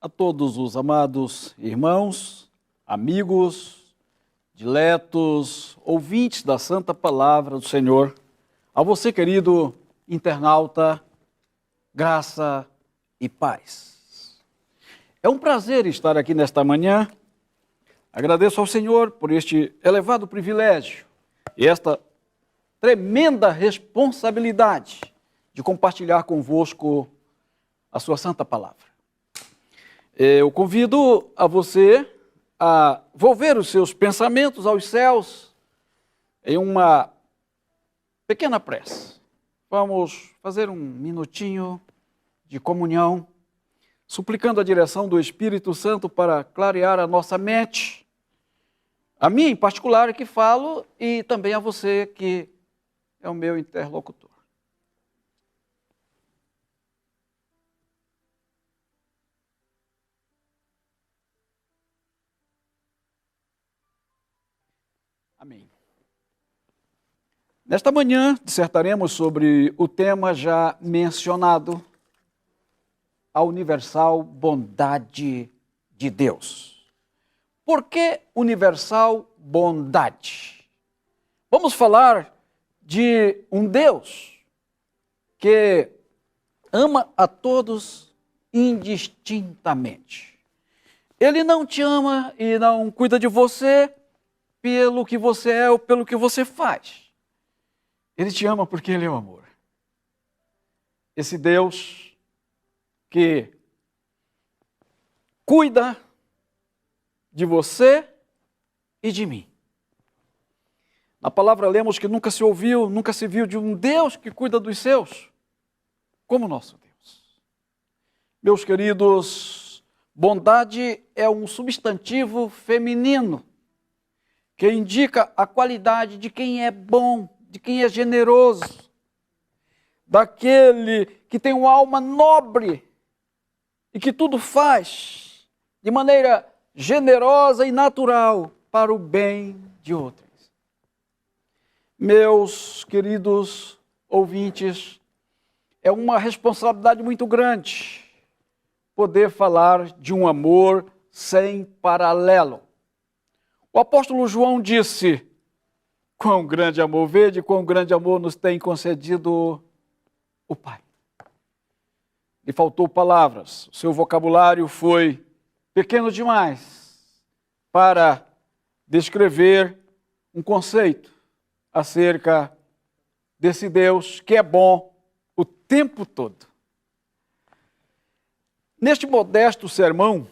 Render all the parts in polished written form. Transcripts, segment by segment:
A todos os amados irmãos, amigos, diletos, ouvintes da Santa Palavra do Senhor, a você, querido internauta, graça e paz. É um prazer estar aqui nesta manhã. Agradeço ao Senhor por este elevado privilégio e esta tremenda responsabilidade de compartilhar convosco a sua Santa Palavra. Eu convido a você a volver os seus pensamentos aos céus em uma pequena prece. Vamos fazer um minutinho de comunhão, suplicando a direção do Espírito Santo para clarear a nossa mente, a mim em particular que falo e também a você que é o meu interlocutor. Amém. Nesta manhã, dissertaremos sobre o tema já mencionado, a universal bondade de Deus. Por que universal bondade? Vamos falar de um Deus que ama a todos indistintamente. Ele não te ama e não cuida de você pelo que você é ou pelo que você faz. Ele te ama porque Ele é o amor. Esse Deus que cuida de você e de mim. Na palavra lemos que nunca se ouviu, nunca se viu de um Deus que cuida dos seus, como nosso Deus. Meus queridos, bondade é um substantivo feminino que indica a qualidade de quem é bom, de quem é generoso, daquele que tem uma alma nobre e que tudo faz de maneira generosa e natural para o bem de outros. Meus queridos ouvintes, é uma responsabilidade muito grande poder falar de um amor sem paralelo. O apóstolo João disse: quão grande amor, vede, quão grande amor nos tem concedido o Pai. Lhe faltou palavras, o seu vocabulário foi pequeno demais para descrever um conceito acerca desse Deus que é bom o tempo todo. Neste modesto sermão,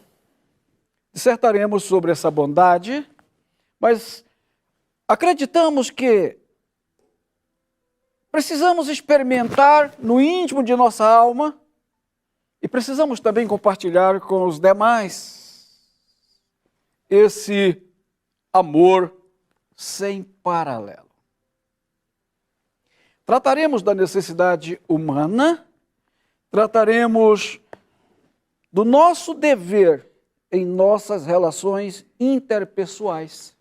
dissertaremos sobre essa bondade, mas acreditamos que precisamos experimentar no íntimo de nossa alma e precisamos também compartilhar com os demais esse amor sem paralelo. Trataremos da necessidade humana, trataremos do nosso dever em nossas relações interpessoais.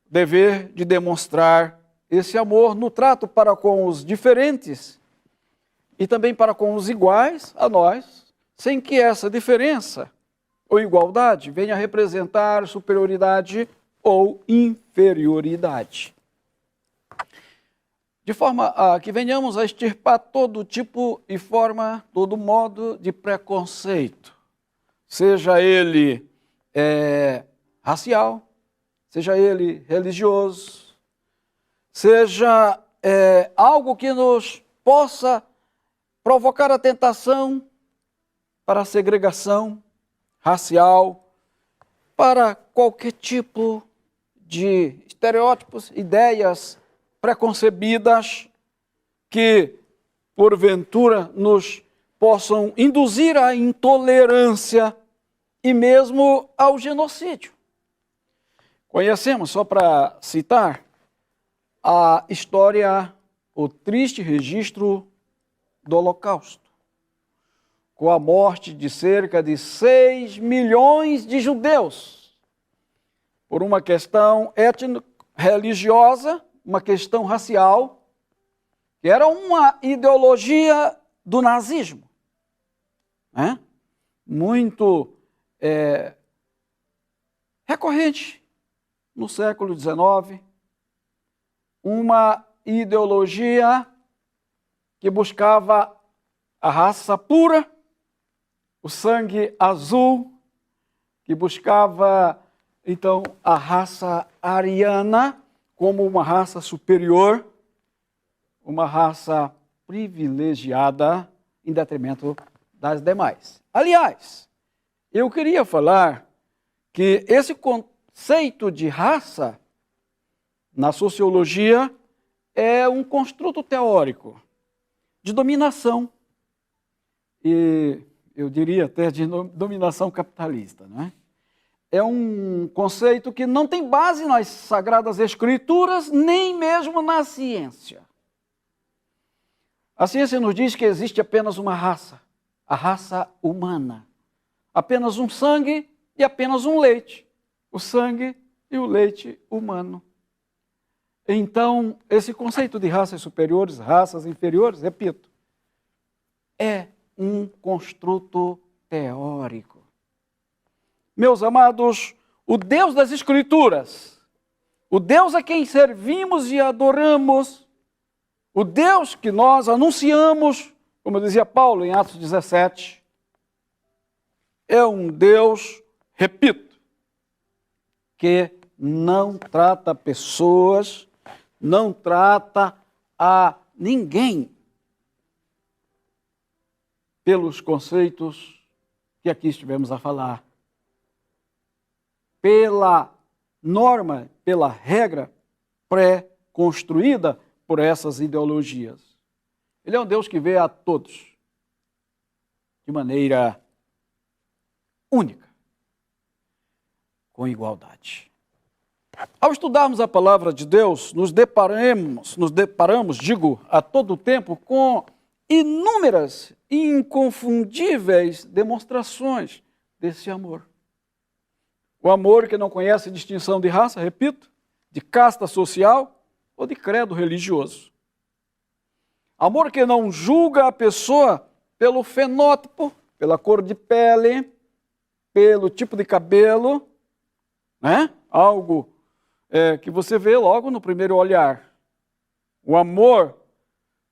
Dever de demonstrar esse amor no trato para com os diferentes e também para com os iguais a nós, sem que essa diferença ou igualdade venha a representar superioridade ou inferioridade. De forma a que venhamos a extirpar todo tipo e forma, todo modo de preconceito, seja ele racial, seja ele religioso, seja algo que nos possa provocar a tentação para a segregação racial, para qualquer tipo de estereótipos, ideias preconcebidas que, porventura, nos possam induzir à intolerância e mesmo ao genocídio. Conhecemos, só para citar, a história, o triste registro do Holocausto, com a morte de cerca de 6 milhões de judeus, por uma questão étnico-religiosa, uma questão racial, que era uma ideologia do nazismo, né? muito recorrente no século XIX, uma ideologia que buscava a raça pura, o sangue azul, que buscava, então, a raça ariana como uma raça superior, uma raça privilegiada em detrimento das demais. Aliás, eu queria falar que esse conceito de raça, na sociologia, é um construto teórico de dominação, e eu diria até de dominação capitalista, não é? É um conceito que não tem base nas Sagradas Escrituras, nem mesmo na ciência. A ciência nos diz que existe apenas uma raça, a raça humana. Apenas um sangue e apenas um leite. O sangue e o leite humano. Então, esse conceito de raças superiores, raças inferiores, repito, é um construto teórico. Meus amados, o Deus das Escrituras, o Deus a quem servimos e adoramos, o Deus que nós anunciamos, como dizia Paulo em Atos 17, é um Deus, repito, que não trata pessoas, não trata a ninguém pelos conceitos que aqui estivemos a falar. Pela norma, pela regra pré-construída por essas ideologias. Ele é um Deus que vê a todos de maneira única, com igualdade. Ao estudarmos a palavra de Deus, nos deparamos, a todo tempo, com inúmeras e inconfundíveis demonstrações desse amor. O amor que não conhece distinção de raça, repito, de casta social ou de credo religioso. Amor que não julga a pessoa pelo fenótipo, pela cor de pele, pelo tipo de cabelo, né? Algo que você vê logo no primeiro olhar. O amor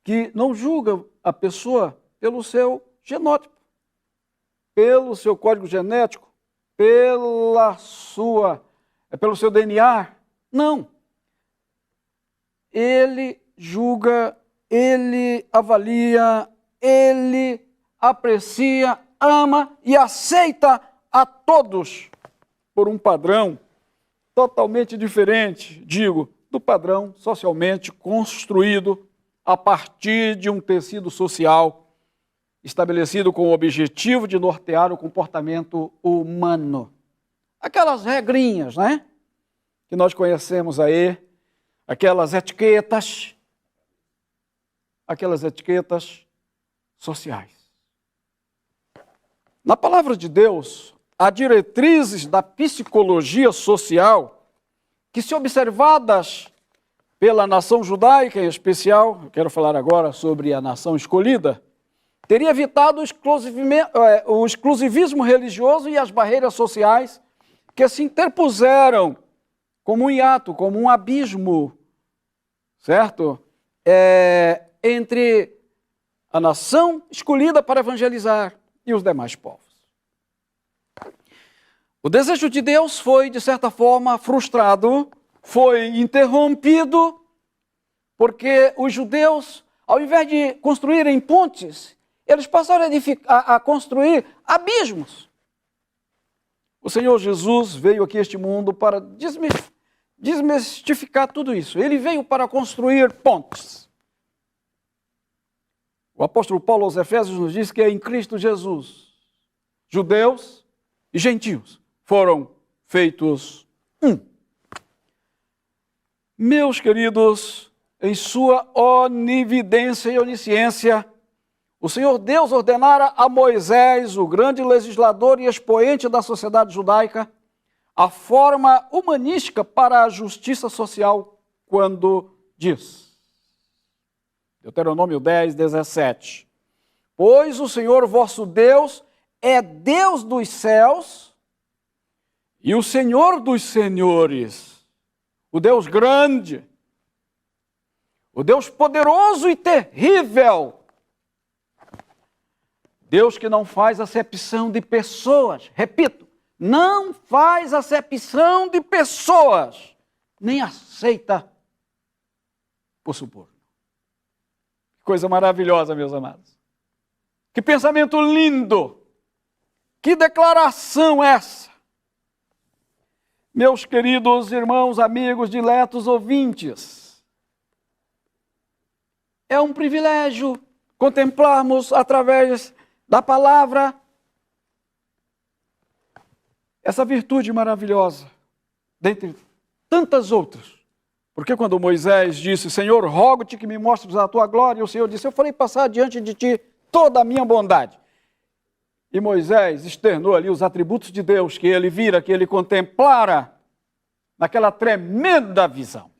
que não julga a pessoa pelo seu genótipo, pelo seu código genético, pelo seu DNA. Não. Ele julga, ele avalia, ele aprecia, ama e aceita a todos por um padrão totalmente diferente, digo, do padrão socialmente construído a partir de um tecido social estabelecido com o objetivo de nortear o comportamento humano. Aquelas regrinhas, né? Que nós conhecemos aí, aquelas etiquetas sociais. Na palavra de Deus, há diretrizes da psicologia social que, se observadas pela nação judaica em especial, eu quero falar agora sobre a nação escolhida, teria evitado o exclusivismo religioso e as barreiras sociais que se interpuseram como um hiato, como um abismo, certo? Entre a nação escolhida para evangelizar e os demais povos. O desejo de Deus foi, de certa forma, frustrado, foi interrompido, porque os judeus, ao invés de construírem pontes, eles passaram a construir abismos. O Senhor Jesus veio aqui a este mundo para desmistificar tudo isso. Ele veio para construir pontes. O apóstolo Paulo aos Efésios nos diz que é em Cristo Jesus, judeus e gentios foram feitos um. Meus queridos, em sua onividência e onisciência, o Senhor Deus ordenara a Moisés, o grande legislador e expoente da sociedade judaica, a forma humanística para a justiça social, quando diz, Deuteronômio 10, 17, pois o Senhor vosso Deus é Deus dos céus e o Senhor dos senhores, o Deus grande, o Deus poderoso e terrível, Deus que não faz acepção de pessoas, repito, não faz acepção de pessoas, nem aceita por suborno. Que coisa maravilhosa, meus amados. Que pensamento lindo! Que declaração essa! Meus queridos irmãos, amigos, diletos ouvintes, é um privilégio contemplarmos através da palavra essa virtude maravilhosa, dentre tantas outras. Porque quando Moisés disse, Senhor, rogo-te que me mostres a tua glória, e o Senhor disse, eu farei passar diante de ti toda a minha bondade. E Moisés externou ali os atributos de Deus que ele vira, que ele contemplara naquela tremenda visão.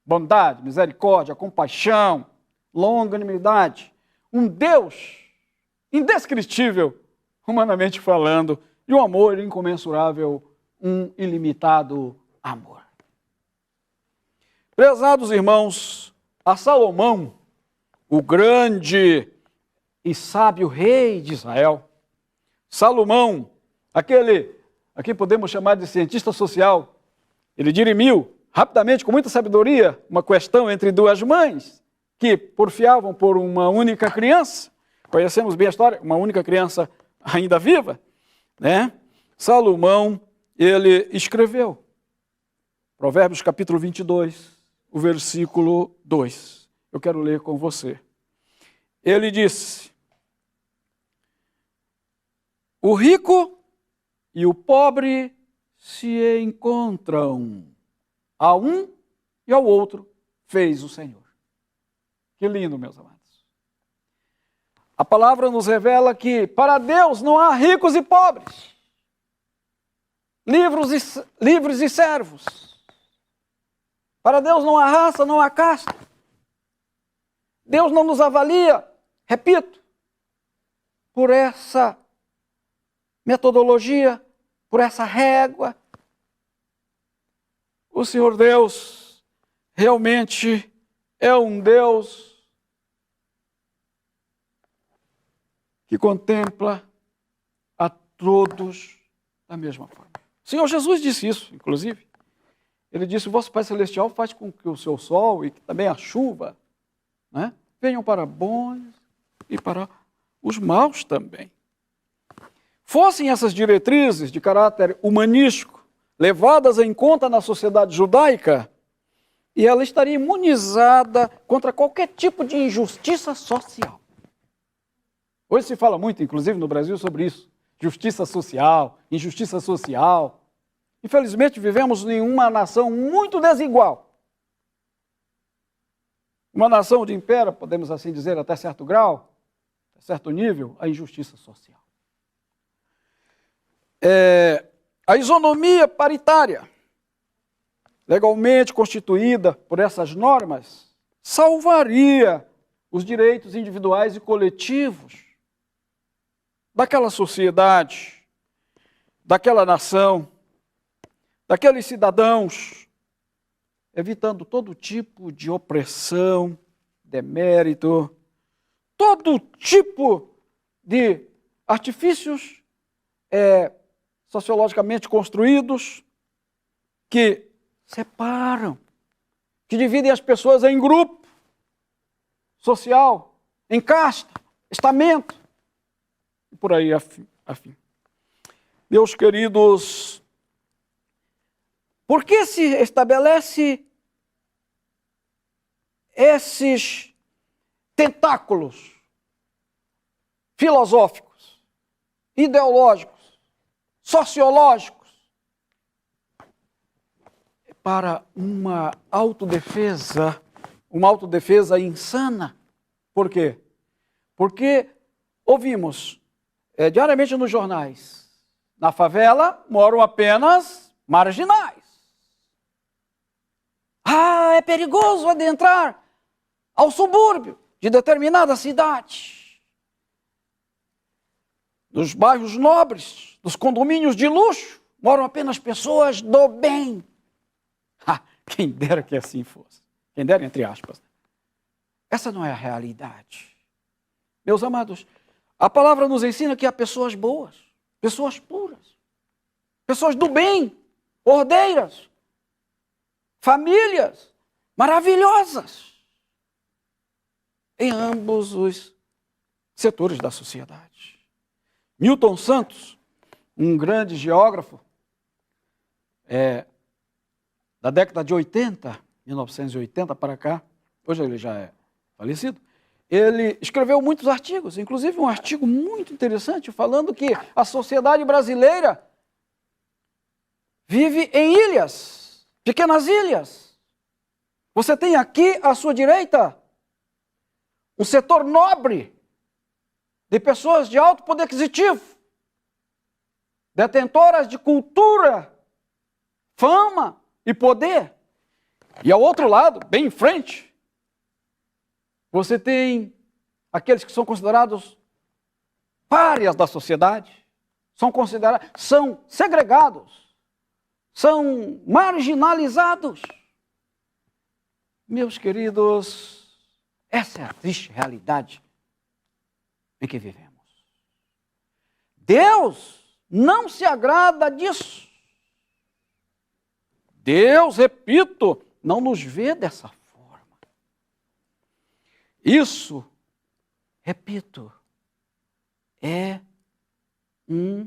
Bondade, misericórdia, compaixão, longanimidade. Um Deus indescritível, humanamente falando, e um amor incomensurável, um ilimitado amor. Prezados irmãos, a Salomão, o grande e sábio rei de Israel, Salomão, aqui podemos chamar de cientista social, ele dirimiu rapidamente, com muita sabedoria, uma questão entre duas mães que porfiavam por uma única criança. Conhecemos bem a história, uma única criança ainda viva, né? Salomão, ele escreveu, Provérbios capítulo 22, o versículo 2. Eu quero ler com você. Ele disse, o rico e o pobre se encontram, a um e ao outro fez o Senhor. Que lindo, meus amados. A palavra nos revela que para Deus não há ricos e pobres, livres e servos. Para Deus não há raça, não há casta. Deus não nos avalia, repito, por essa metodologia, por essa régua. O Senhor Deus realmente é um Deus que contempla a todos da mesma forma. O Senhor Jesus disse isso, inclusive. Ele disse, o vosso Pai Celestial faz com que o seu sol e também a chuva, né, venham para bons e para os maus também. Fossem essas diretrizes de caráter humanístico levadas em conta na sociedade judaica, e ela estaria imunizada contra qualquer tipo de injustiça social. Hoje se fala muito, inclusive no Brasil, sobre isso. Justiça social, injustiça social. Infelizmente, vivemos em uma nação muito desigual. Uma nação onde impera, podemos assim dizer, até certo grau, a certo nível, a injustiça social. A isonomia paritária, legalmente constituída por essas normas, salvaria os direitos individuais e coletivos daquela sociedade, daquela nação, daqueles cidadãos, evitando todo tipo de opressão, demérito, todo tipo de artifícios sociologicamente construídos que separam, que dividem as pessoas em grupo social, em casta, estamento, e por aí afim. Meus queridos, por que se estabelece esses tentáculos filosóficos, ideológicos, sociológicos, para uma autodefesa insana? Por quê? Porque ouvimos diariamente nos jornais, na favela moram apenas marginais. É perigoso adentrar ao subúrbio de determinada cidade. Nos bairros nobres, nos condomínios de luxo, moram apenas pessoas do bem. Quem dera que assim fosse. Quem dera, entre aspas. Essa não é a realidade. Meus amados, a palavra nos ensina que há pessoas boas, pessoas puras, pessoas do bem, ordeiras, famílias maravilhosas em ambos os setores da sociedade. Newton Santos, um grande geógrafo da década de 80, 1980 para cá, hoje ele já é falecido, ele escreveu muitos artigos, inclusive um artigo muito interessante falando que a sociedade brasileira vive em ilhas, pequenas ilhas. Você tem aqui à sua direita um setor nobre de pessoas de alto poder aquisitivo, detentoras de cultura, fama e poder. E ao outro lado, bem em frente, você tem aqueles que são considerados párias da sociedade, são segregados, são marginalizados. Meus queridos, essa é a triste realidade em que vivemos. Deus não se agrada disso. Deus, repito, não nos vê dessa forma. Isso, repito, é um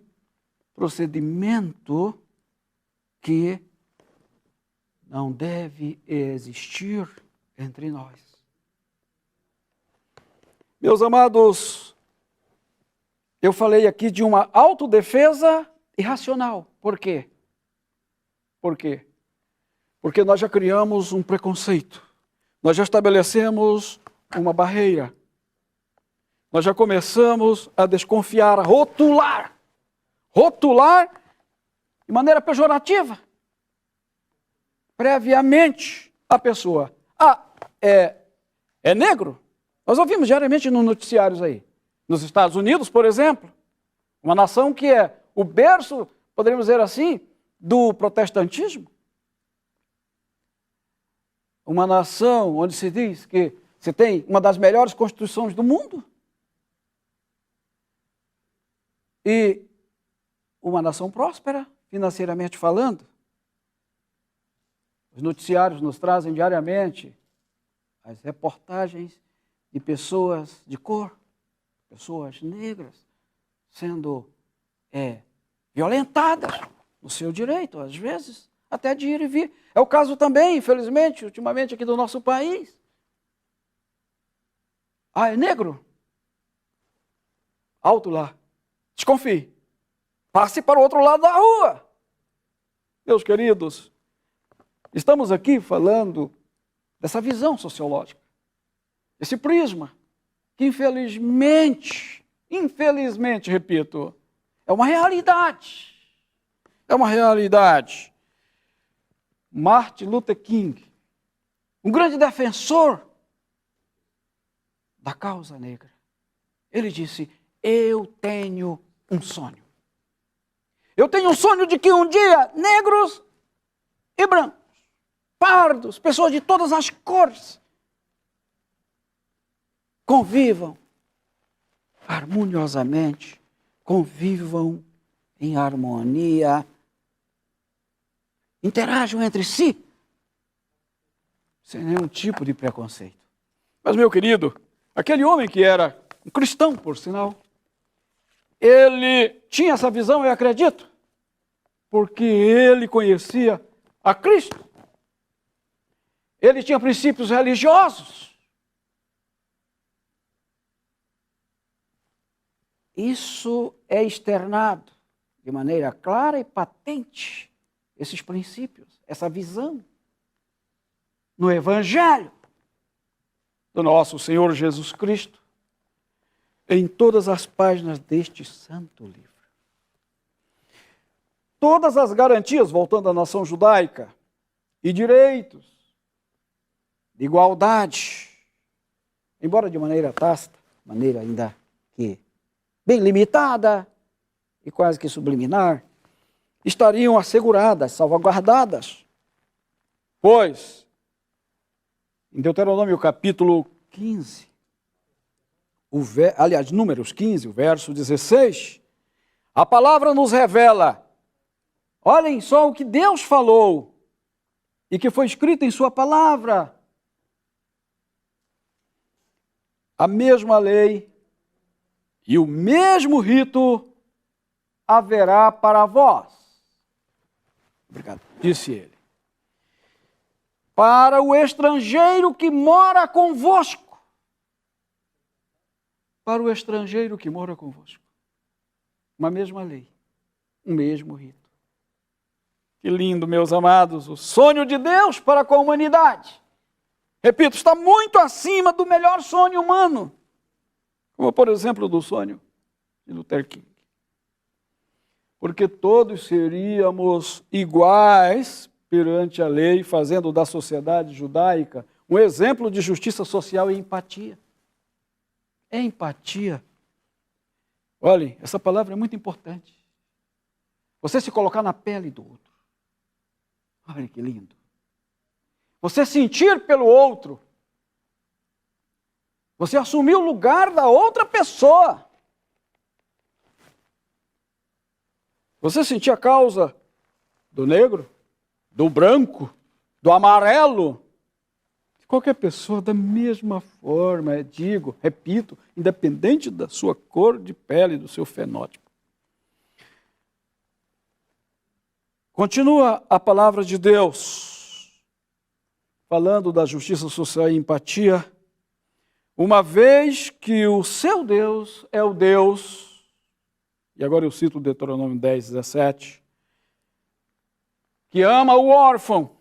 procedimento que não deve existir entre nós. Meus amados, eu falei aqui de uma autodefesa irracional. Por quê? Por quê? Porque nós já criamos um preconceito. Nós já estabelecemos uma barreira. Nós já começamos a desconfiar, a rotular de maneira pejorativa, previamente a pessoa. É negro? Nós ouvimos diariamente nos noticiários aí. Nos Estados Unidos, por exemplo, uma nação que é o berço, poderíamos dizer assim, do protestantismo. Uma nação onde se diz que se tem uma das melhores constituições do mundo. E uma nação próspera, financeiramente falando. Os noticiários nos trazem diariamente as reportagens de pessoas de cor, pessoas negras, sendo violentadas no seu direito, às vezes, até de ir e vir. É o caso também, infelizmente, ultimamente aqui do nosso país. É negro? Alto lá. Desconfie. Passe para o outro lado da rua. Meus queridos, estamos aqui falando dessa visão sociológica, esse prisma, que infelizmente, repito, é uma realidade. É uma realidade. Martin Luther King, um grande defensor da causa negra, ele disse: eu tenho um sonho. Eu tenho um sonho de que um dia negros e brancos, pardos, pessoas de todas as cores, convivam harmoniosamente, convivam em harmonia, interajam entre si, sem nenhum tipo de preconceito. Mas, meu querido, aquele homem que era um cristão, por sinal, ele tinha essa visão, eu acredito, porque ele conhecia a Cristo. Ele tinha princípios religiosos. Isso é externado de maneira clara e patente, esses princípios, essa visão, no Evangelho do nosso Senhor Jesus Cristo, em todas as páginas deste santo livro. Todas as garantias, voltando à nação judaica, e direitos, de igualdade, embora de maneira tácita, maneira ainda que bem limitada, e quase que subliminar, estariam asseguradas, salvaguardadas. Pois, em Deuteronômio capítulo 15, Números 15, o verso 16, a palavra nos revela, olhem só o que Deus falou e que foi escrito em sua palavra. A mesma lei e o mesmo rito haverá para vós. Obrigado, disse ele. Para o estrangeiro que mora convosco. Para o estrangeiro que mora convosco. Uma mesma lei, um mesmo rito. Que lindo, meus amados, o sonho de Deus para com a humanidade. Repito, está muito acima do melhor sonho humano. Como, por exemplo, do sonho de Luther King. Porque todos seríamos iguais perante a lei, fazendo da sociedade judaica um exemplo de justiça social e empatia. É empatia. Olhem, essa palavra é muito importante. Você se colocar na pele do outro. Olha que lindo. Você sentir pelo outro. Você assumir o lugar da outra pessoa. Você sentir a causa do negro, do branco, do amarelo, de qualquer pessoa da mesma forma, digo, repito, independente da sua cor de pele, do seu fenótipo. Continua a palavra de Deus, falando da justiça social e empatia, uma vez que o seu Deus é o Deus, e agora eu cito Deuteronômio 10, 17, que ama o órfão,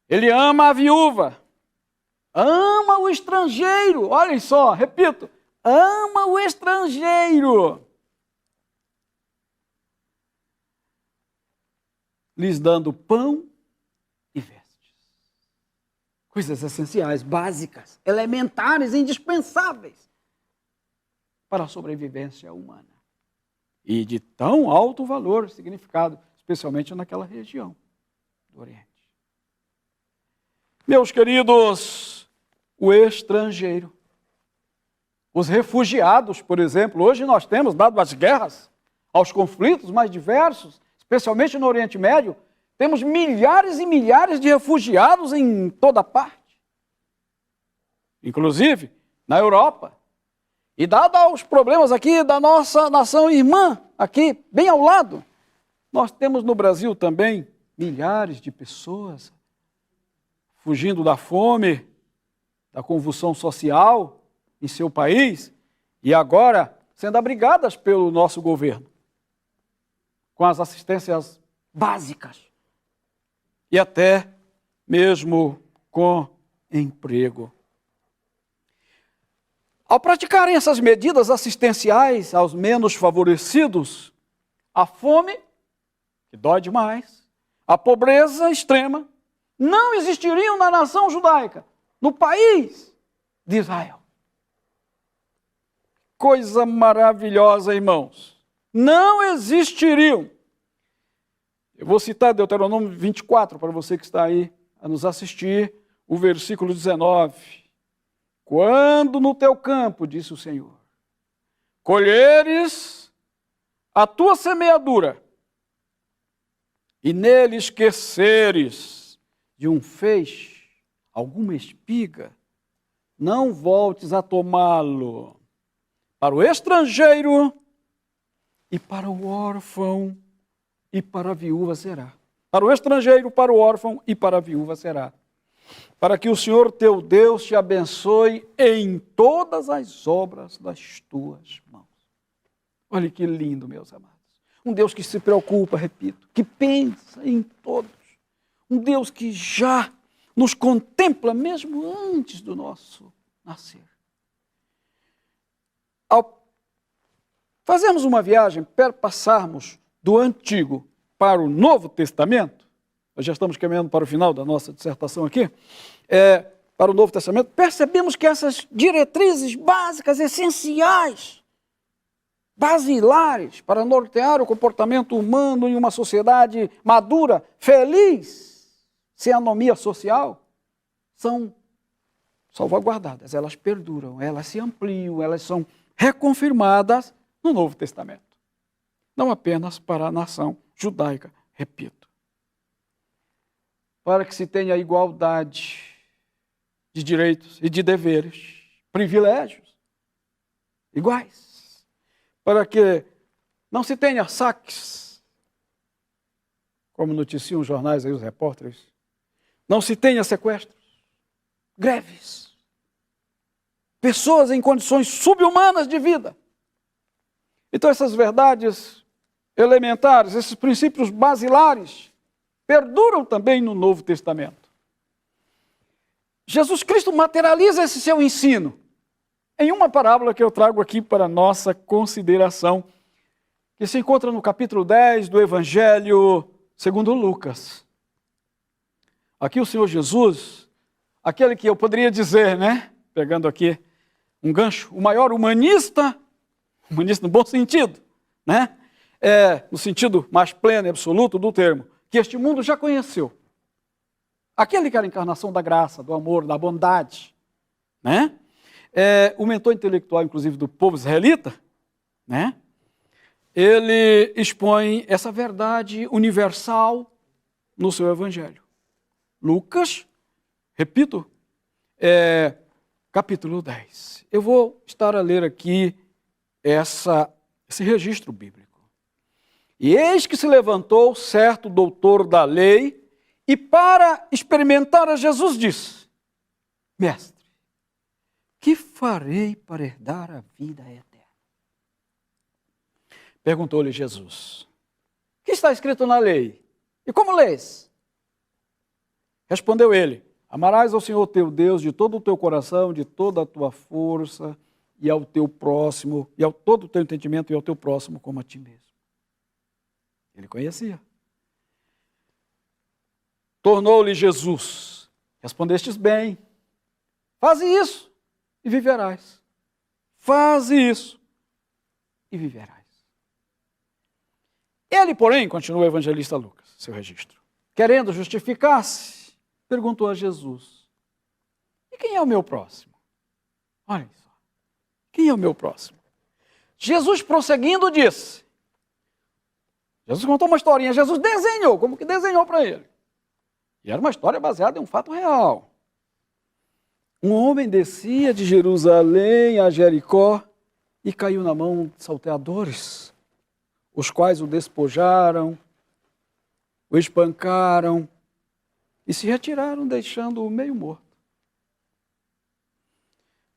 ele ama a viúva, ama o estrangeiro, olhem só, repito, ama o estrangeiro, lhes dando pão e vestes. Coisas essenciais, básicas, elementares, indispensáveis para a sobrevivência humana. E de tão alto valor, significado, especialmente naquela região do Oriente. Meus queridos, o estrangeiro, os refugiados, por exemplo, hoje nós temos, dado as guerras, aos conflitos mais diversos, especialmente no Oriente Médio, temos milhares e milhares de refugiados em toda parte. Inclusive na Europa. E dado os problemas aqui da nossa nação irmã, aqui bem ao lado, nós temos no Brasil também milhares de pessoas fugindo da fome, da convulsão social em seu país e agora sendo abrigadas pelo nosso governo, com as assistências básicas e até mesmo com emprego. Ao praticarem essas medidas assistenciais aos menos favorecidos, a fome, que dói demais, a pobreza extrema, não existiriam na nação judaica, no país de Israel. Coisa maravilhosa, irmãos. Não existiriam. Eu vou citar Deuteronômio 24 para você que está aí a nos assistir, o versículo 19. Quando no teu campo, disse o Senhor, colheres a tua semeadura e nele esqueceres de um feixe, alguma espiga, não voltes a tomá-lo. Para o estrangeiro e para o órfão e para a viúva será. Para o estrangeiro, para o órfão e para a viúva será. Para que o Senhor teu Deus te abençoe em todas as obras das tuas mãos. Olha que lindo, meus amados. Um Deus que se preocupa, repito, que pensa em todos. Um Deus que já nos contempla mesmo antes do nosso nascer. Ao fazermos uma viagem, passarmos do Antigo para o Novo Testamento, nós já estamos caminhando para o final da nossa dissertação aqui, para o Novo Testamento, percebemos que essas diretrizes básicas, essenciais, basilares para nortear o comportamento humano em uma sociedade madura, feliz, sem anomia social, são salvaguardadas, elas perduram, elas se ampliam, elas são reconfirmadas no Novo Testamento. Não apenas para a nação judaica, repito. Para que se tenha igualdade de direitos e de deveres, privilégios iguais. Para que não se tenha saques, como noticiam os jornais aí, os repórteres. Não se tenha sequestros, greves. Pessoas em condições sub-humanas de vida. Então essas verdades elementares, esses princípios basilares, perduram também no Novo Testamento. Jesus Cristo materializa esse seu ensino em uma parábola que eu trago aqui para nossa consideração, que se encontra no capítulo 10 do Evangelho segundo Lucas. Aqui o Senhor Jesus, aquele que eu poderia dizer, pegando aqui um gancho, o maior humanista no bom sentido, no sentido mais pleno e absoluto do termo, que este mundo já conheceu. Aquele que era a encarnação da graça, do amor, da bondade, o mentor intelectual, inclusive, do povo israelita, ele expõe essa verdade universal no seu evangelho. Lucas, repito, capítulo 10. Eu vou estar a ler aqui esse registro bíblico. E eis que se levantou certo doutor da lei e para experimentar a Jesus disse: Mestre, que farei para herdar a vida eterna? Perguntou-lhe Jesus: O que está escrito na lei? E como lês? Respondeu ele: Amarás ao Senhor teu Deus de todo o teu coração, de toda a tua força, e ao teu próximo, e ao todo o teu entendimento, e ao teu próximo como a ti mesmo. Ele conhecia. Tornou-lhe Jesus: Respondestes bem, faze isso e viverás. Faze isso e viverás. Ele, porém, continua o evangelista Lucas, seu registro, querendo justificar-se, perguntou a Jesus: E quem é o meu próximo? Olha só. Quem é o meu próximo? Jesus, prosseguindo, disse. Jesus contou uma historinha, Jesus desenhou, como que desenhou para ele. E era uma história baseada em um fato real. Um homem descia de Jerusalém a Jericó e caiu na mão de salteadores, os quais o despojaram, o espancaram e se retiraram, deixando-o meio morto.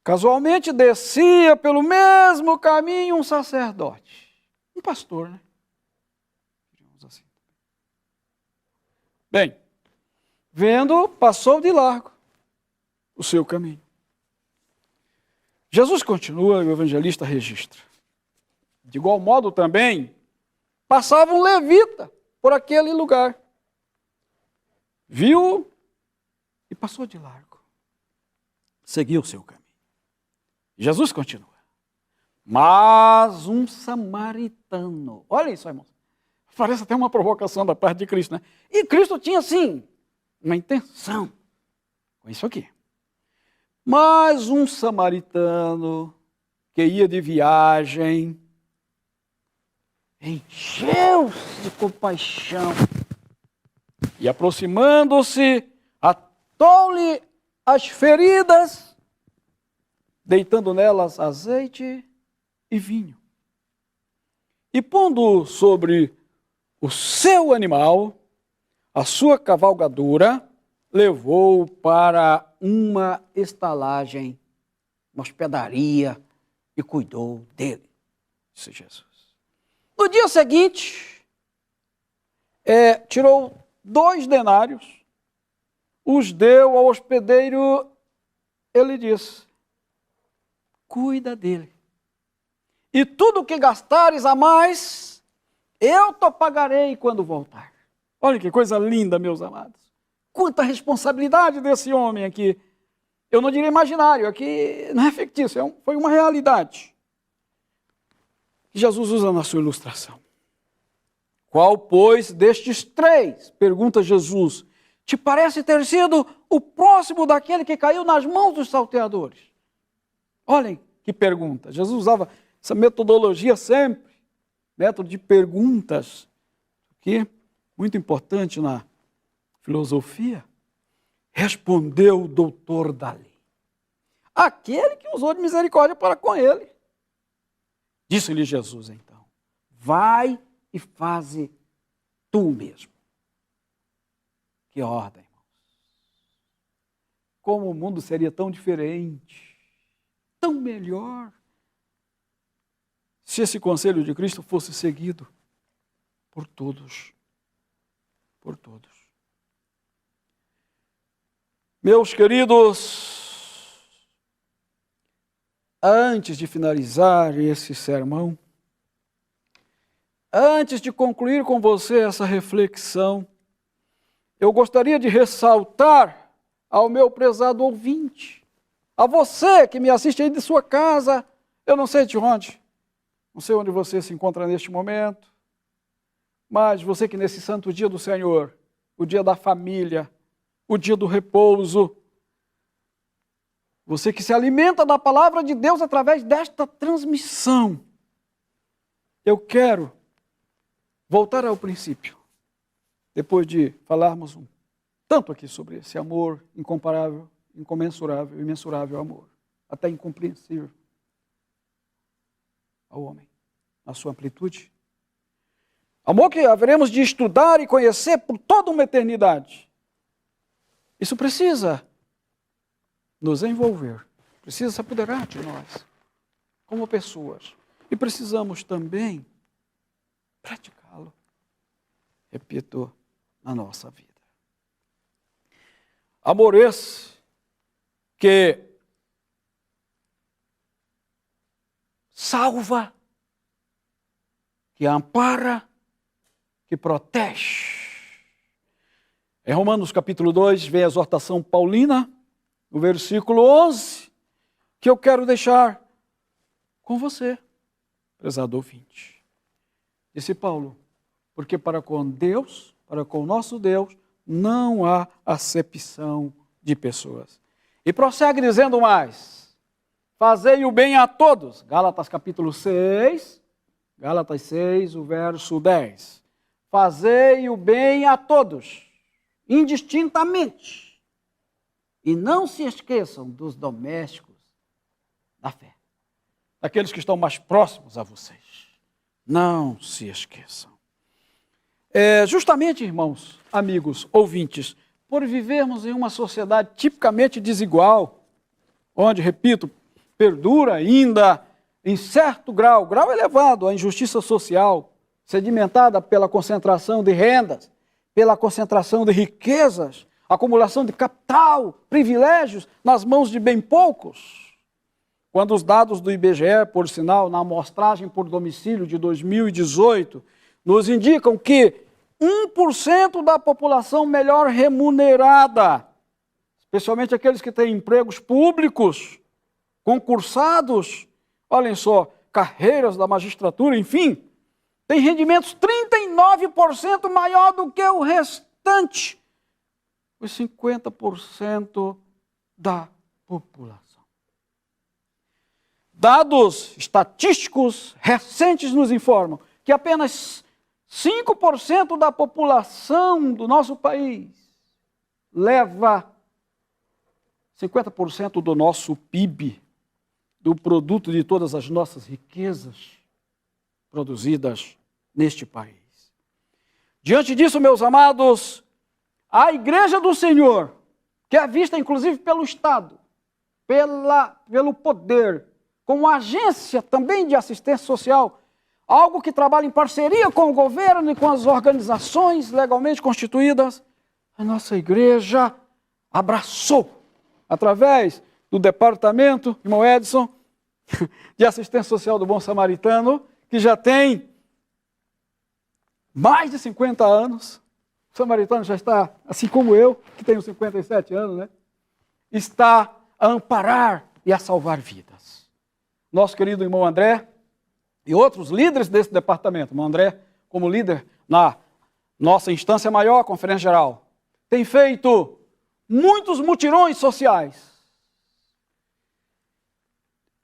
Casualmente descia pelo mesmo caminho um sacerdote, um pastor, assim. Bem, vendo, passou de largo o seu caminho. Jesus continua e o evangelista registra. De igual modo também, passava um levita por aquele lugar. Viu e passou de largo. Seguiu o seu caminho. Jesus continua. Mas um samaritano. Olha isso, irmãos. Parece até uma provocação da parte de Cristo, E Cristo tinha, sim, uma intenção com isso aqui. Mas um samaritano que ia de viagem encheu-se de compaixão e, aproximando-se, atou-lhe as feridas, deitando nelas azeite e vinho. E pondo sobre o seu animal, a sua cavalgadura, levou-o para uma estalagem, uma hospedaria, e cuidou dele, disse Jesus. No dia seguinte, tirou 2 denários, os deu ao hospedeiro, ele disse: cuida dele. E tudo que gastares a mais, eu te pagarei quando voltar. Olha que coisa linda, meus amados. Quanta responsabilidade desse homem aqui. Eu não diria imaginário, aqui não é fictício, foi uma realidade. que Jesus usa na sua ilustração. Qual, pois, destes três, pergunta Jesus, te parece ter sido o próximo daquele que caiu nas mãos dos salteadores? Olhem que pergunta. Jesus usava essa metodologia sempre, método de perguntas, que é muito importante na filosofia. Respondeu o doutor da lei, aquele que usou de misericórdia para com ele. Disse-lhe Jesus, então, vai e faze tu mesmo. Que ordem, irmãos. Como o mundo seria tão diferente, tão melhor, se esse conselho de Cristo fosse seguido por todos. Por todos. Meus queridos, antes de finalizar esse sermão, antes de concluir com você essa reflexão, eu gostaria de ressaltar ao meu prezado ouvinte, a você que me assiste aí de sua casa, eu não sei de onde, não sei onde você se encontra neste momento, mas você que nesse santo dia do Senhor, o dia da família, o dia do repouso, você que se alimenta da palavra de Deus através desta transmissão, eu quero voltar ao princípio, depois de falarmos tanto aqui sobre esse amor incomparável, incomensurável, imensurável amor, até incompreensível ao homem, na sua amplitude. Amor que haveremos de estudar e conhecer por toda uma eternidade. Isso precisa nos envolver, precisa se apoderar de nós, como pessoas. E precisamos também praticá-lo, repito, na nossa vida. Amor esse que salva, que ampara, que protege. Em Romanos capítulo 2, vem a exortação paulina, no versículo 11, que eu quero deixar com você, prezado ouvinte. Disse Paulo, porque para com Deus, para com o nosso Deus, não há acepção de pessoas. E prossegue dizendo mais, fazei o bem a todos. Gálatas capítulo 6, Gálatas 6, o verso 10. Fazei o bem a todos, indistintamente. E não se esqueçam dos domésticos da fé, daqueles que estão mais próximos a vocês. Não se esqueçam. Justamente, irmãos, amigos, ouvintes, por vivermos em uma sociedade tipicamente desigual, onde, repito, perdura ainda em certo grau elevado, a injustiça social, sedimentada pela concentração de rendas, pela concentração de riquezas, acumulação de capital, privilégios nas mãos de bem poucos. Quando os dados do IBGE, por sinal, na amostragem por domicílio de 2018, nos indicam que 1% da população melhor remunerada, especialmente aqueles que têm empregos públicos, concursados, olhem só, carreiras da magistratura, enfim, tem rendimentos 39% maior do que o restante, os 50% da população. Dados estatísticos recentes nos informam que apenas 5% da população do nosso país leva 50% do nosso PIB, do produto de todas as nossas riquezas produzidas neste país. Diante disso, meus amados, a Igreja do Senhor, que é vista inclusive pelo Estado, pelo poder, como agência também de assistência social, algo que trabalha em parceria com o governo e com as organizações legalmente constituídas, a nossa igreja abraçou, através do departamento, irmão Edson, de assistência social do Bom Samaritano, que já tem mais de 50 anos, o Samaritano já está, assim como eu, que tenho 57 anos, né? Está a amparar e a salvar vidas. Nosso querido irmão André, e outros líderes desse departamento, o André, como líder na nossa instância maior, Conferência Geral, tem feito muitos mutirões sociais.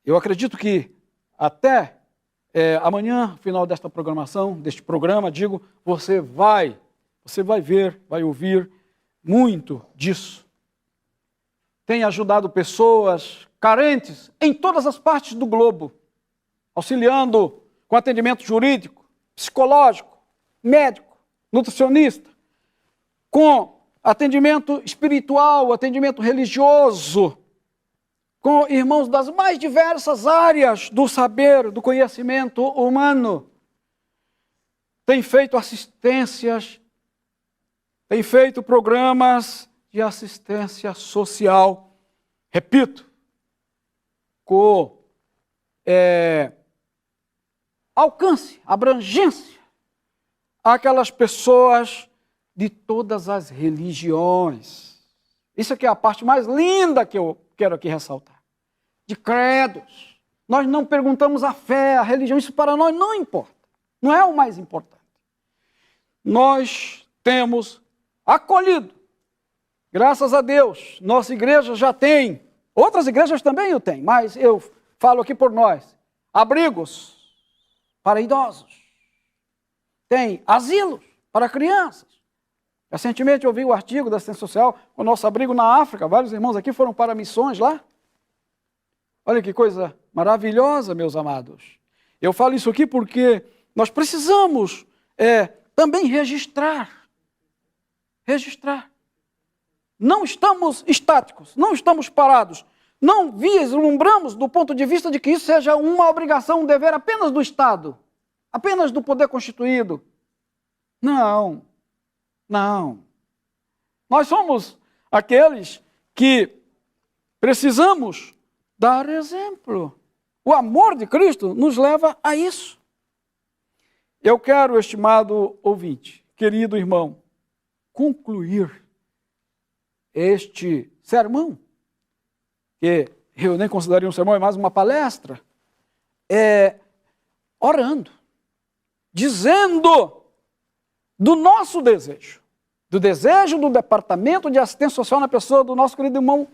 Eu acredito que até amanhã, final desta programação, deste programa, digo, você vai ver, vai ouvir muito disso. Tem ajudado pessoas carentes em todas as partes do globo, auxiliando com atendimento jurídico, psicológico, médico, nutricionista, com atendimento espiritual, atendimento religioso, com irmãos das mais diversas áreas do saber, do conhecimento humano. Tem feito assistências, tem feito programas de assistência social, repito, com alcance, abrangência, àquelas pessoas de todas as religiões. Isso aqui é a parte mais linda que eu quero aqui ressaltar. De credos. Nós não perguntamos a fé, a religião, isso para nós não importa. Não é o mais importante. Nós temos acolhido, graças a Deus, nossa igreja já tem, outras igrejas também o têm, mas eu falo aqui por nós, abrigos para idosos, tem asilos para crianças. Recentemente eu vi o artigo da assistência social, o nosso abrigo na África, vários irmãos aqui foram para missões lá. Olha que coisa maravilhosa, meus amados. Eu falo isso aqui porque nós precisamos também registrar. Não estamos estáticos, não estamos parados. Não vislumbramos do ponto de vista de que isso seja uma obrigação, um dever apenas do Estado, apenas do poder constituído. Não. Nós somos aqueles que precisamos dar exemplo. O amor de Cristo nos leva a isso. Eu quero, estimado ouvinte, querido irmão, concluir este sermão, que eu nem consideraria um sermão, é mais uma palestra, orando, dizendo do nosso desejo, do desejo do Departamento de Assistência Social na pessoa do nosso querido irmão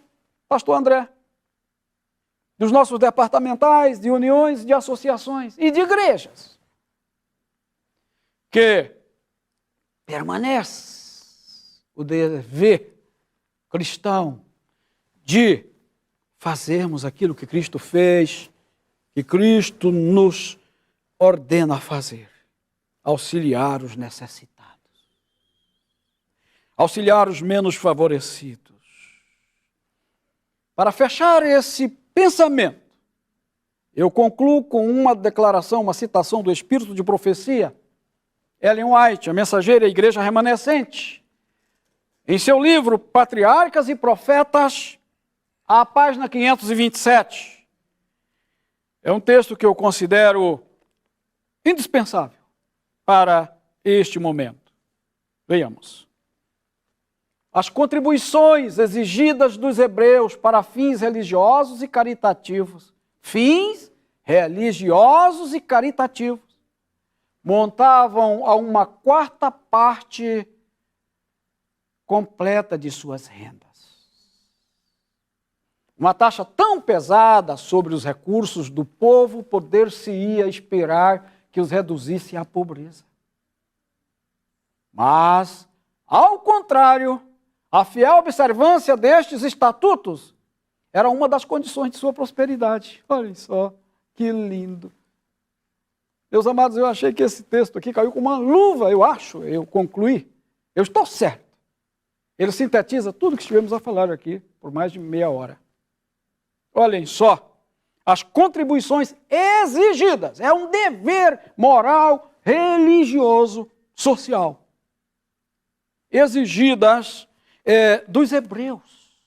pastor André, dos nossos departamentais, de uniões, de associações e de igrejas, que permanece o dever cristão de fazermos aquilo que Cristo fez, que Cristo nos ordena a fazer, auxiliar os necessitados, auxiliar os menos favorecidos. Para fechar esse pensamento, eu concluo com uma declaração, uma citação do Espírito de Profecia, Ellen White, a mensageira da Igreja Remanescente, em seu livro Patriarcas e Profetas, à página 527. É um texto que eu considero indispensável para este momento. Vejamos. As contribuições exigidas dos hebreus para fins religiosos e caritativos, montavam a uma quarta parte completa de suas rendas. Uma taxa tão pesada sobre os recursos do povo, poder-se-ia esperar que os reduzisse à pobreza. Mas, ao contrário, a fiel observância destes estatutos era uma das condições de sua prosperidade. Olhem só, que lindo. Meus amados, eu achei que esse texto aqui caiu como uma luva, eu concluí. Eu estou certo. Ele sintetiza tudo que estivemos a falar aqui por mais de meia hora. Olhem só, as contribuições exigidas, é um dever moral, religioso, social. Exigidas dos hebreus.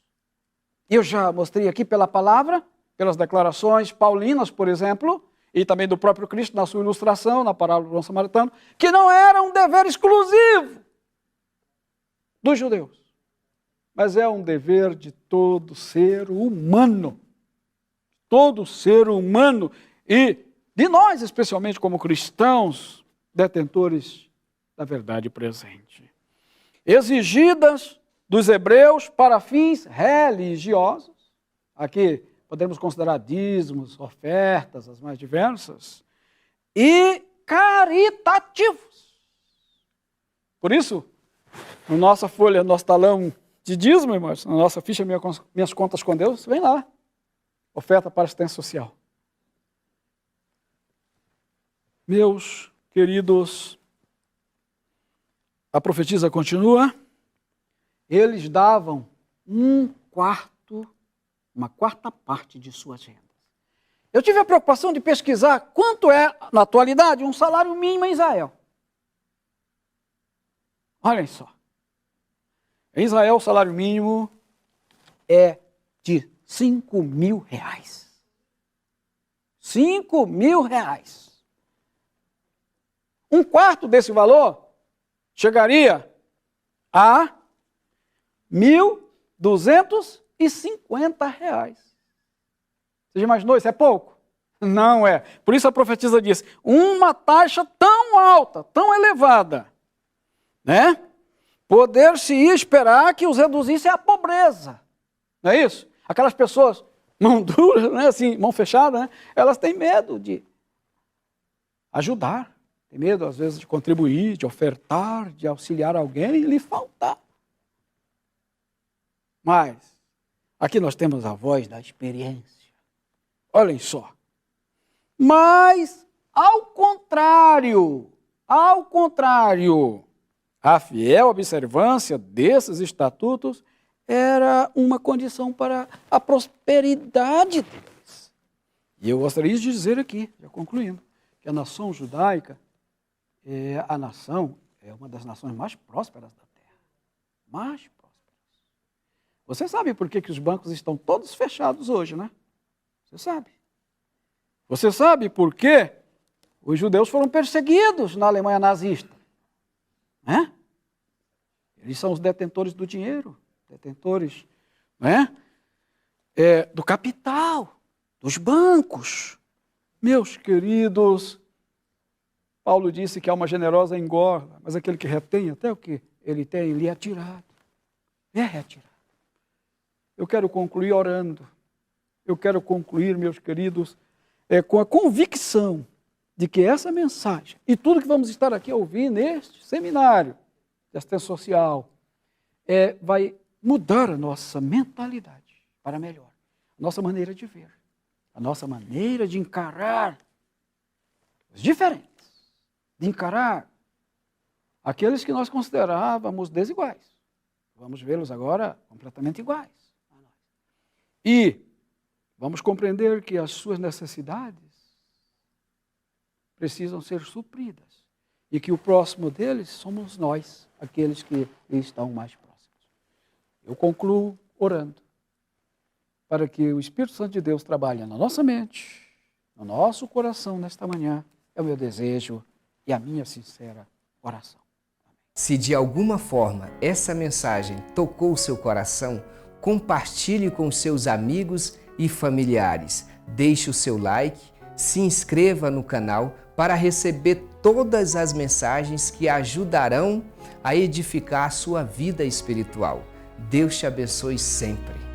Eu já mostrei aqui pela palavra, pelas declarações paulinas, por exemplo, e também do próprio Cristo na sua ilustração, na parábola do bom samaritano, que não era um dever exclusivo dos judeus, mas é um dever de todo ser humano. Todo ser humano. E de nós, especialmente como cristãos, detentores da verdade presente, exigidas dos hebreus para fins religiosos. Aqui podemos considerar dízimos, ofertas, as mais diversas, e caritativos. Por isso, na nossa folha, nosso talão de dízimo, irmãos, na nossa ficha Minhas Contas com Deus, vem lá, oferta para assistência social. Meus queridos, a profetisa continua, eles davam uma quarta parte de suas rendas. Eu tive a preocupação de pesquisar quanto é, na atualidade, um salário mínimo em Israel. Olhem só. Em Israel, o salário mínimo é de 5 mil reais. 5 mil reais. Um quarto desse valor chegaria a R$ 1.250. Você já imaginou? Isso é pouco? Não é. Por isso a profetisa diz, uma taxa tão alta, tão elevada, né? Poder-se esperar que os reduzisse à pobreza. Não é isso? Aquelas pessoas, mão dura, né? Assim, mão fechada, né? Elas têm medo de ajudar. Tem medo, às vezes, de contribuir, de ofertar, de auxiliar alguém e lhe faltar. Mas, aqui nós temos a voz da experiência. Olhem só. Mas, ao contrário, a fiel observância desses estatutos era uma condição para a prosperidade deles. E eu gostaria de dizer aqui, já concluindo, que a nação judaica é uma das nações mais prósperas da terra. Mais prósperas. Você sabe por que os bancos estão todos fechados hoje, né? Você sabe. Você sabe por que os judeus foram perseguidos na Alemanha nazista? Né? Eles são os detentores do dinheiro, detentores, né? Do capital, dos bancos. Meus queridos, Paulo disse que alma generosa engorda, mas aquele que retém até o que ele tem, lhe é tirado. É retirado. Eu quero concluir orando. Eu quero concluir, meus queridos, com a convicção de que essa mensagem e tudo que vamos estar aqui a ouvir neste seminário de assistência social vai mudar a nossa mentalidade para melhor, a nossa maneira de ver, a nossa maneira de encarar os diferentes, de encarar aqueles que nós considerávamos desiguais. Vamos vê-los agora completamente iguais. E vamos compreender que as suas necessidades precisam ser supridas e que o próximo deles somos nós, aqueles que estão mais próximos. Eu concluo orando para que o Espírito Santo de Deus trabalhe na nossa mente, no nosso coração nesta manhã. É o meu desejo e a minha sincera oração. Se de alguma forma essa mensagem tocou o seu coração, compartilhe com seus amigos e familiares. Deixe o seu like, se inscreva no canal para receber todas as mensagens que ajudarão a edificar a sua vida espiritual. Deus te abençoe sempre.